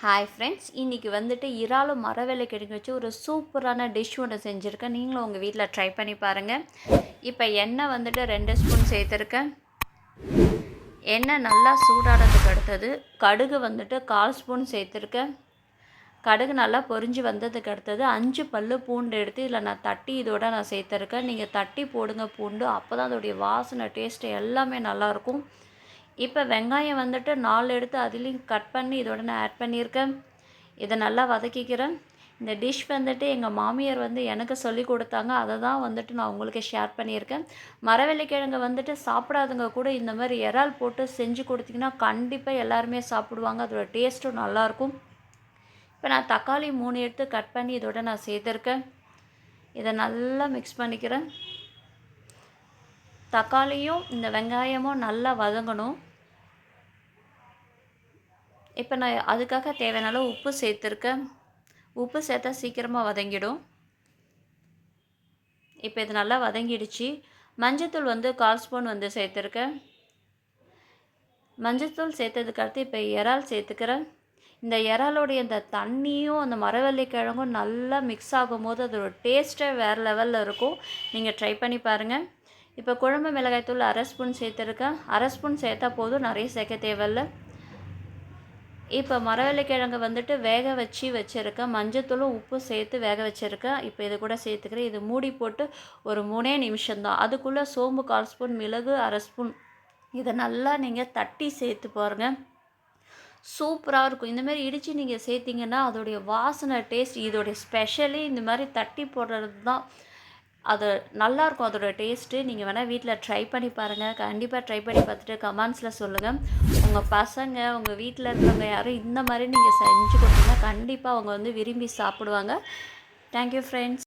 Hi friends, இன்றைக்கி வந்துட்டு இறாலும் மரவள்ளி கிழங்கு வச்சு ஒரு சூப்பரான டிஷ் ஒன்று செஞ்சுருக்கேன். நீங்களும் உங்கள் வீட்டில் ட்ரை பண்ணி பாருங்கள். இப்போ எண்ணெய் வந்துட்டு 2 ஸ்பூன் சேர்த்துருக்கேன். எண்ணெய் நல்லா சூடானதுக்கு அடுத்தது கடுகு வந்துட்டு 1/4 ஸ்பூன் சேர்த்துருக்கேன். கடுகு நல்லா பொரிஞ்சு வந்ததுக்கு அடுத்தது 5 பல் பூண்டு எடுத்து இதில் நான் தட்டி இதோட நான் சேர்த்துருக்கேன். நீங்கள் தட்டி போடுங்க பூண்டு, அப்போ தான் அதோடைய வாசனை டேஸ்ட்டு எல்லாமே நல்லாயிருக்கும். இப்போ வெங்காயம் வந்துட்டு 4 எடுத்து அதுலேயும் கட் பண்ணி இதோட நான் ஆட் பண்ணியிருக்கேன். இதை நல்லா வதக்கிக்கிறேன். இந்த டிஷ் வந்துட்டு எங்கள் மாமியார் வந்து எனக்கு சொல்லி கொடுத்தாங்க. அதை தான் வந்துட்டு நான் உங்களுக்கு ஷேர் பண்ணியிருக்கேன். மரவள்ளிக்கிழங்கு வந்துட்டு சாப்பிடாதவங்க கூட இந்த மாதிரி இறால் போட்டு செஞ்சு கொடுத்திங்கன்னா கண்டிப்பாக எல்லாருமே சாப்பிடுவாங்க. அதோட டேஸ்ட்டும் நல்லாயிருக்கும். இப்போ நான் தக்காளி 3 எடுத்து கட் பண்ணி இதோட நான் சேர்த்துருக்கேன். இதை நல்லா மிக்ஸ் பண்ணிக்கிறேன். தக்காளியும் இந்த வெங்காயமும் நல்லா வதங்கணும். இப்போ நான் அதுக்காக தேவையான அளவு உப்பு சேர்த்துருக்கேன். உப்பு சேர்த்தா சீக்கிரமாக வதங்கிடும். இப்போ இது நல்லா வதங்கிடுச்சு. மஞ்சத்தூள் வந்து 1/4 ஸ்பூன் வந்து சேர்த்துருக்கேன். மஞ்சத்தூள் சேர்த்ததுக்கு அடுத்து இப்போ இறால் சேர்த்துக்கிறேன். இந்த இறாலோடைய இந்த தண்ணியும் அந்த மரவள்ளி கிழங்கும் நல்லா மிக்ஸ் ஆகும்போது அதோட டேஸ்ட்டே வேறு லெவலில் இருக்கும். நீங்கள் ட்ரை பண்ணி பாருங்கள். இப்போ குழம்பு மிளகாய்த்தூள் 1/2 ஸ்பூன் சேர்த்துருக்கேன். 1/2 ஸ்பூன் சேர்த்தா போதும், நிறைய சேர்க்க தேவையில்லை. இப்போ மரவள்ளிக்கிழங்கு வந்துட்டு வேக வச்சுருக்கேன். மஞ்சத்தூளும் உப்பும் சேர்த்து வேக வச்சுருக்கேன். இப்போ இது கூட சேர்த்துக்கிறேன். இது மூடி போட்டு ஒரு 3 நிமிஷம்தான். அதுக்குள்ளே சோம்பு 1/4 ஸ்பூன், மிளகு 1/2 ஸ்பூன், இதை நல்லா நீங்கள் தட்டி சேர்த்து பாருங்கள். சூப்பராக இருக்கும். இந்தமாரி இடித்து நீங்கள் சேர்த்திங்கன்னா அதோடைய வாசனை டேஸ்ட், இதோடைய ஸ்பெஷலி இந்த மாதிரி தட்டி போடுறது தான். அது நல்லாயிருக்கும் அதோட டேஸ்ட்டு. நீங்கள் வேணால் வீட்டில் ட்ரை பண்ணி பாருங்கள். கண்டிப்பாக ட்ரை பண்ணி பார்த்துட்டு கமெண்ட்ஸில் சொல்லுங்கள். உங்கள் பசங்க, உங்கள் வீட்டில் இருக்கிறவங்க யாரும் இந்த மாதிரி நீங்கள் செஞ்சு கொடுத்தீங்கன்னா கண்டிப்பாக அவங்க வந்து விரும்பி சாப்பிடுவாங்க. Thank you friends.